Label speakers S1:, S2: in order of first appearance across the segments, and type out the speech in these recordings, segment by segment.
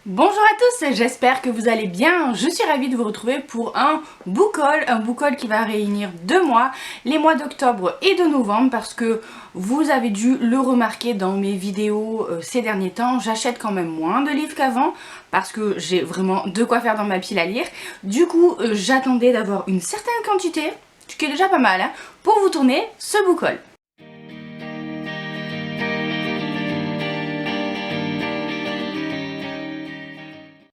S1: Bonjour à tous, j'espère que vous allez bien. Je suis ravie de vous retrouver pour un book haul qui va réunir 2 mois, les mois d'octobre et de novembre, parce que vous avez dû le remarquer dans mes vidéos ces derniers temps, j'achète quand même moins de livres qu'avant parce que j'ai vraiment de quoi faire dans ma pile à lire. Du coup, j'attendais d'avoir une certaine quantité, ce qui est déjà pas mal, hein, pour vous tourner ce book haul.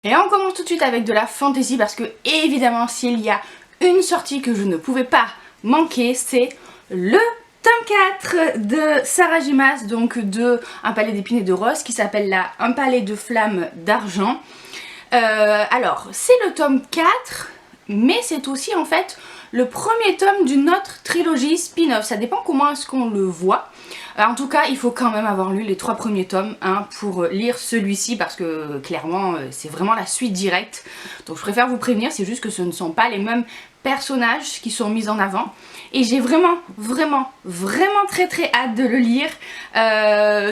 S1: Et on commence tout de suite avec de la fantasy parce que évidemment s'il y a une sortie que je ne pouvais pas manquer, c'est le tome 4 de Sarah J. Maas, donc de Un palais d'épines et de roses, qui s'appelle là Un palais de flammes d'argent. Alors c'est le tome 4, mais c'est aussi en fait le premier tome d'une autre trilogie spin-off. Ça dépend comment est-ce qu'on le voit. En tout cas, il faut quand même avoir lu les 3 premiers tomes pour lire celui-ci parce que clairement, c'est vraiment la suite directe. Donc je préfère vous prévenir, c'est juste que ce ne sont pas les mêmes personnages qui sont mis en avant. Et j'ai vraiment très hâte de le lire.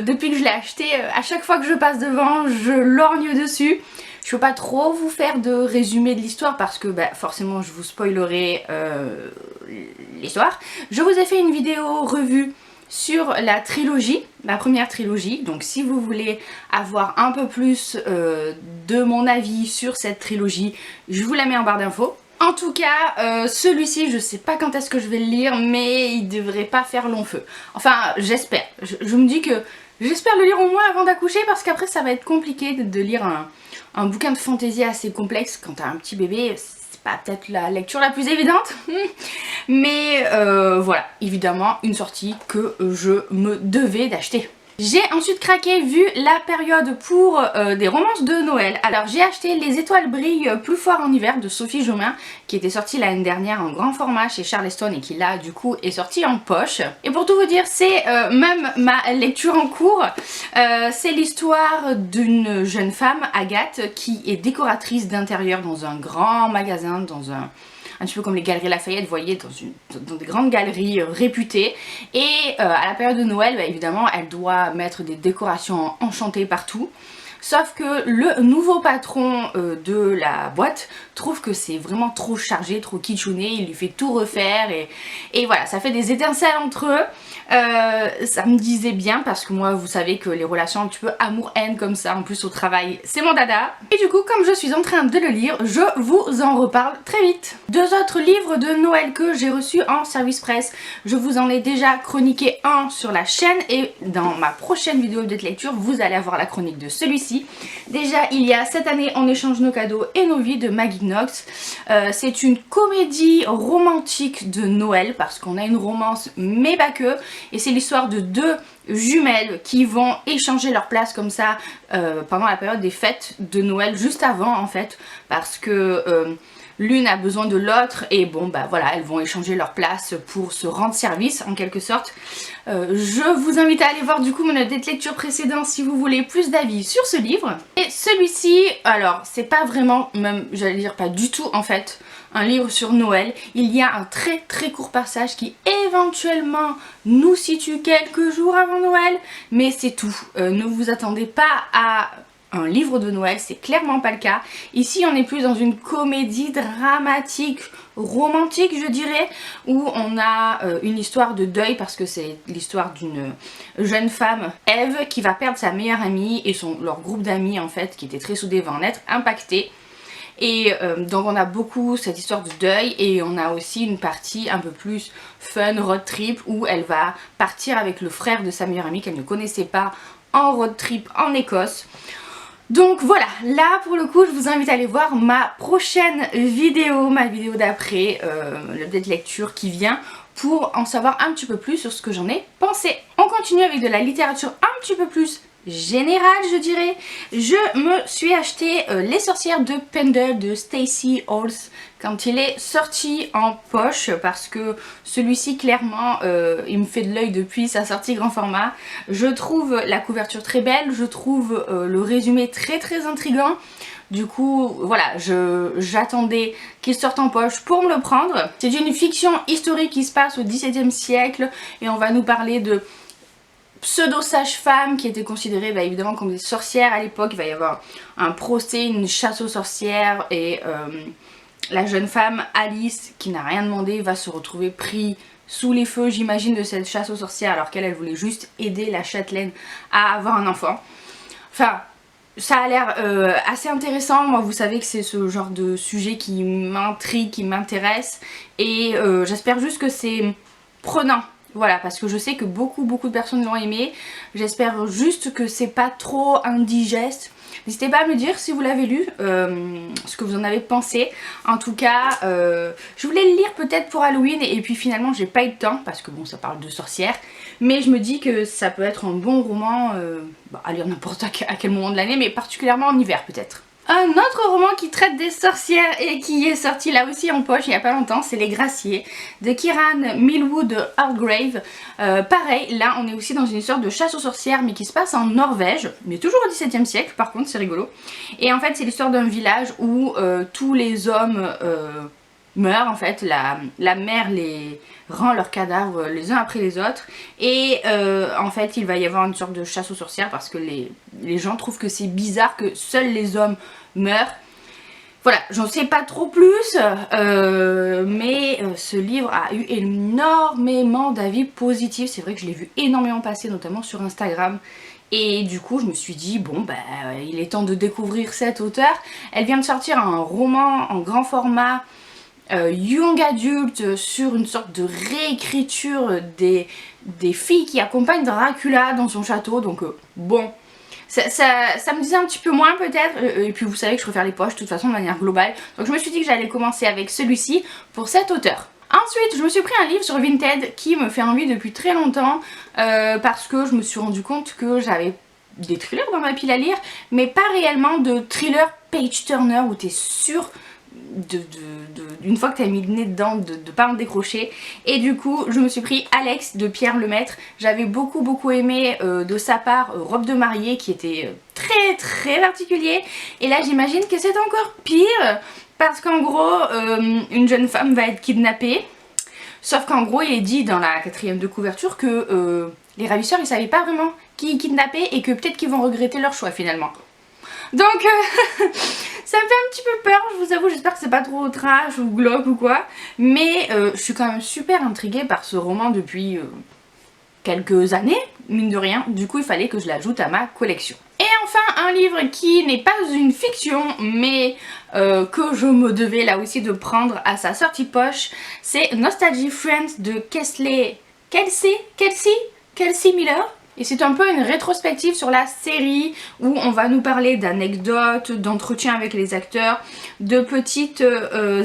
S1: Depuis que je l'ai acheté, à chaque fois que je passe devant, je lorgne dessus. Je peux pas trop vous faire de résumé de l'histoire parce que forcément je vous spoilerai l'histoire. Je vous ai fait une vidéo revue sur la trilogie, la première trilogie, donc si vous voulez avoir un peu plus de mon avis sur cette trilogie, je vous la mets en barre d'infos. En tout cas, celui-ci, je sais pas quand est-ce que je vais le lire, mais il devrait pas faire long feu. Enfin, j'espère. Je me dis que j'espère le lire au moins avant d'accoucher parce qu'après ça va être compliqué de lire un bouquin de fantaisie assez complexe quand t'as un petit bébé. C'est pas peut-être la lecture la plus évidente, mais voilà, évidemment une sortie que je me devais d'acheter. J'ai ensuite craqué vu la période pour des romances de Noël. Alors j'ai acheté Les étoiles brillent plus fort en hiver de Sophie Jomain, qui était sortie l'année dernière en grand format chez Charleston et qui là du coup est sortie en poche. Et pour tout vous dire, c'est même ma lecture en cours. C'est l'histoire d'une jeune femme, Agathe, qui est décoratrice d'intérieur dans un grand magasin, dans un petit peu comme les galeries Lafayette, vous voyez, dans des grandes galeries réputées. Et à la période de Noël, évidemment, elle doit mettre des décorations enchantées partout. Sauf que le nouveau patron de la boîte trouve que c'est vraiment trop chargé, trop kitschouné, il lui fait tout refaire et voilà, ça fait des étincelles entre eux. Ça me disait bien parce que moi vous savez que les relations un petit peu amour-haine comme ça, en plus au travail, c'est mon dada. Et du coup, comme je suis en train de le lire, je vous en reparle très vite. 2 autres livres de Noël que j'ai reçus en service presse, je vous en ai déjà chroniqué un sur la chaîne et dans ma prochaine vidéo de lecture, vous allez avoir la chronique de celui-ci. Déjà, il y a Cette année on échange nos cadeaux et nos vies de Maggie Knox. C'est une comédie romantique de Noël parce qu'on a une romance mais pas que. Et c'est l'histoire de 2 jumelles qui vont échanger leur place comme ça pendant la période des fêtes de Noël, juste avant en fait, parce que l'une a besoin de l'autre et bon voilà, elles vont échanger leur place pour se rendre service en quelque sorte. Je vous invite à aller voir du coup mon update lecture précédent si vous voulez plus d'avis sur ce livre. Et celui-ci, alors c'est pas vraiment, même j'allais dire pas du tout en fait, un livre sur Noël. Il y a un très court passage qui éventuellement nous situe quelques jours avant Noël, mais c'est tout. Ne vous attendez pas à un livre de Noël, c'est clairement pas le cas. Ici on est plus dans une comédie dramatique, romantique je dirais, où on a une histoire de deuil parce que c'est l'histoire d'une jeune femme, Eve, qui va perdre sa meilleure amie et leur groupe d'amis en fait, qui était très soudé, va en être impacté. Et donc on a beaucoup cette histoire de deuil et on a aussi une partie un peu plus fun, road trip, où elle va partir avec le frère de sa meilleure amie qu'elle ne connaissait pas en road trip en Écosse. Donc voilà, là pour le coup je vous invite à aller voir ma prochaine vidéo, ma vidéo d'après, l'update lecture qui vient, pour en savoir un petit peu plus sur ce que j'en ai pensé. On continue avec de la littérature un petit peu plus générale je dirais. Je me suis acheté Les sorcières de Pendle de Stacey Halls quand il est sorti en poche parce que celui-ci clairement il me fait de l'œil depuis sa sortie grand format. Je trouve la couverture très belle, je trouve le résumé très intriguant. Du coup, voilà, j'attendais qu'il sorte en poche pour me le prendre. C'est une fiction historique qui se passe au XVIIe siècle et on va nous parler de pseudo-sages-femmes qui étaient considérées évidemment comme des sorcières à l'époque. Il va y avoir un procès, une chasse aux sorcières et la jeune femme Alice, qui n'a rien demandé, va se retrouver prise sous les feux, j'imagine, de cette chasse aux sorcières, alors qu'elle voulait juste aider la châtelaine à avoir un enfant. Enfin, ça a l'air assez intéressant. Moi, vous savez que c'est ce genre de sujet qui m'intrigue, qui m'intéresse, et j'espère juste que c'est prenant. Voilà, parce que je sais que beaucoup de personnes l'ont aimé. J'espère juste que c'est pas trop indigeste. N'hésitez pas à me dire si vous l'avez lu, ce que vous en avez pensé. En tout cas, je voulais le lire peut-être pour Halloween et puis finalement j'ai pas eu le temps parce que bon, ça parle de sorcières. Mais je me dis que ça peut être un bon roman à lire n'importe à quel moment de l'année, mais particulièrement en hiver peut-être. Un autre roman qui traite des sorcières et qui est sorti là aussi en poche il n'y a pas longtemps, c'est Les Graciers de Kieran Millwood Hargrave. Pareil, là on est aussi dans une histoire de chasse aux sorcières mais qui se passe en Norvège, mais toujours au XVIIe siècle par contre, c'est rigolo. Et en fait c'est l'histoire d'un village où tous les hommes meurent en fait, la mère les rend leurs cadavres les uns après les autres et en fait il va y avoir une sorte de chasse aux sorcières parce que les gens trouvent que c'est bizarre que seuls les hommes meurent. Voilà, j'en sais pas trop plus, mais ce livre a eu énormément d'avis positifs. C'est vrai que je l'ai vu énormément passer, notamment sur Instagram. Et du coup je me suis dit bon il est temps de découvrir cette auteure. Elle vient de sortir un roman en grand format young adulte sur une sorte de réécriture des filles qui accompagnent Dracula dans son château. Donc bon, ça me disait un petit peu moins peut-être, et puis vous savez que je préfère les poches de toute façon de manière globale. Donc je me suis dit que j'allais commencer avec celui-ci pour cet auteur. Ensuite je me suis pris un livre sur Vinted qui me fait envie depuis très longtemps parce que je me suis rendu compte que j'avais des thrillers dans ma pile à lire, mais pas réellement de thrillers page turner où t'es sûr une fois que tu as mis le nez dedans de pas en décrocher. Et du coup je me suis pris Alex de Pierre Lemaitre. J'avais beaucoup aimé de sa part Robe de mariée qui était très particulier, et là j'imagine que c'est encore pire parce qu'en gros une jeune femme va être kidnappée, sauf qu'en gros il est dit dans la 4e de couverture que les ravisseurs ils savaient pas vraiment qui kidnappait et que peut-être qu'ils vont regretter leur choix finalement. Donc ça me fait un petit peu peur, je vous avoue, j'espère que c'est pas trop trash ou glauque ou quoi. Mais je suis quand même super intriguée par ce roman depuis quelques années, mine de rien. Du coup il fallait que je l'ajoute à ma collection. Et enfin un livre qui n'est pas une fiction mais que je me devais là aussi de prendre à sa sortie poche, c'est Nostalgie Friends de Kelsey Miller. Et c'est un peu une rétrospective sur la série où on va nous parler d'anecdotes, d'entretiens avec les acteurs, de petites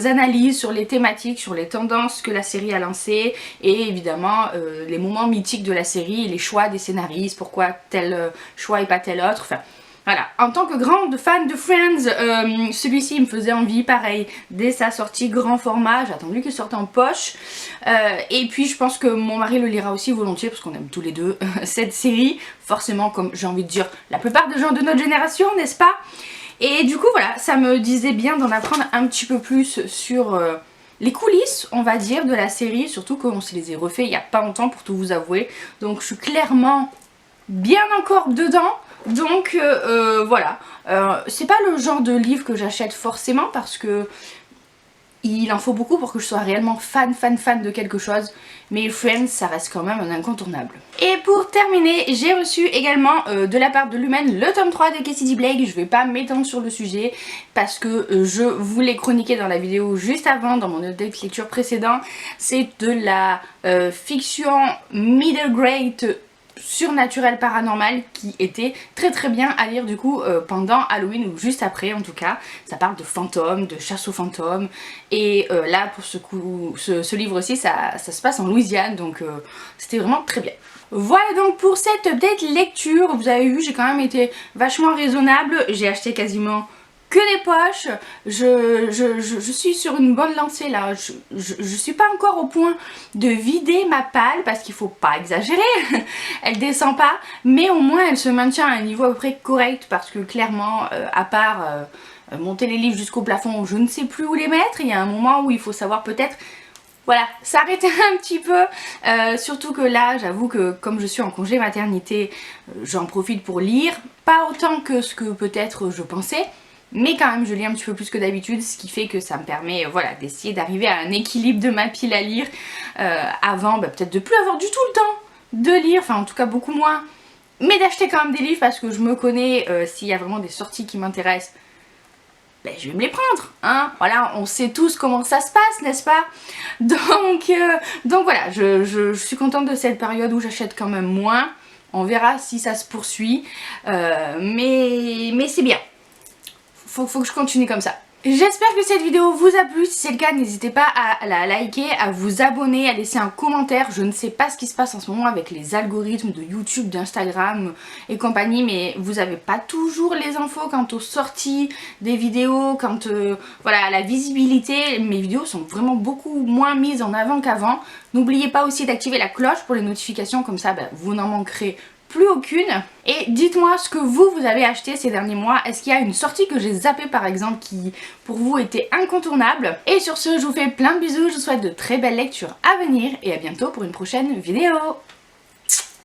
S1: analyses sur les thématiques, sur les tendances que la série a lancées et évidemment les moments mythiques de la série, les choix des scénaristes, pourquoi tel choix et pas tel autre. Enfin, voilà, en tant que grande fan de Friends, celui-ci me faisait envie, pareil, dès sa sortie grand format, j'ai attendu qu'il sorte en poche. Et puis je pense que mon mari le lira aussi volontiers parce qu'on aime tous les deux cette série. Forcément, comme j'ai envie de dire, la plupart des gens de notre génération, n'est-ce pas? Et du coup voilà, ça me disait bien d'en apprendre un petit peu plus sur les coulisses, on va dire, de la série. Surtout qu'on se les est refaits il n'y a pas longtemps pour tout vous avouer. Donc je suis clairement bien encore dedans. Donc voilà, c'est pas le genre de livre que j'achète forcément parce que il en faut beaucoup pour que je sois réellement fan de quelque chose, mais Friends ça reste quand même un incontournable. Et pour terminer, j'ai reçu également de la part de Lumen le tome 3 de Cassidy Blake. Je vais pas m'étendre sur le sujet parce que je vous l'ai chroniqué dans la vidéo juste avant, dans mon update lecture précédent. C'est de la fiction middle grade surnaturel paranormal qui était très bien à lire du coup pendant Halloween ou juste après en tout cas. Ça parle de fantômes, de chasse aux fantômes et là pour ce livre aussi ça se passe en Louisiane donc c'était vraiment très bien. Voilà donc pour cette update lecture, vous avez vu j'ai quand même été vachement raisonnable, j'ai acheté quasiment que des poches, je suis sur une bonne lancée là, je suis pas encore au point de vider ma palle parce qu'il faut pas exagérer, elle descend pas, mais au moins elle se maintient à un niveau à peu près correct parce que clairement à part monter les livres jusqu'au plafond, je ne sais plus où les mettre, il y a un moment où il faut savoir peut-être voilà, s'arrêter un petit peu, surtout que là j'avoue que comme je suis en congé maternité, j'en profite pour lire, pas autant que ce que peut-être je pensais, mais quand même je lis un petit peu plus que d'habitude, ce qui fait que ça me permet voilà, d'essayer d'arriver à un équilibre de ma pile à lire, avant peut-être de plus avoir du tout le temps de lire, enfin en tout cas beaucoup moins, mais d'acheter quand même des livres parce que je me connais, s'il y a vraiment des sorties qui m'intéressent, ben, je vais me les prendre, hein. Voilà, on sait tous comment ça se passe, n'est-ce pas? Donc voilà, je suis contente de cette période où j'achète quand même moins. On verra si ça se poursuit, mais c'est bien. Faut que je continue comme ça. J'espère que cette vidéo vous a plu, si c'est le cas n'hésitez pas à la liker, à vous abonner, à laisser un commentaire. Je ne sais pas ce qui se passe en ce moment avec les algorithmes de YouTube, d'Instagram et compagnie, mais vous n'avez pas toujours les infos quant aux sorties des vidéos, quant voilà, à la visibilité. Mes vidéos sont vraiment beaucoup moins mises en avant qu'avant. N'oubliez pas aussi d'activer la cloche pour les notifications, comme ça vous n'en manquerez plus aucune. Et dites-moi ce que vous avez acheté ces derniers mois. Est-ce qu'il y a une sortie que j'ai zappée par exemple qui pour vous était incontournable? Et sur ce, je vous fais plein de bisous, je vous souhaite de très belles lectures à venir et à bientôt pour une prochaine vidéo.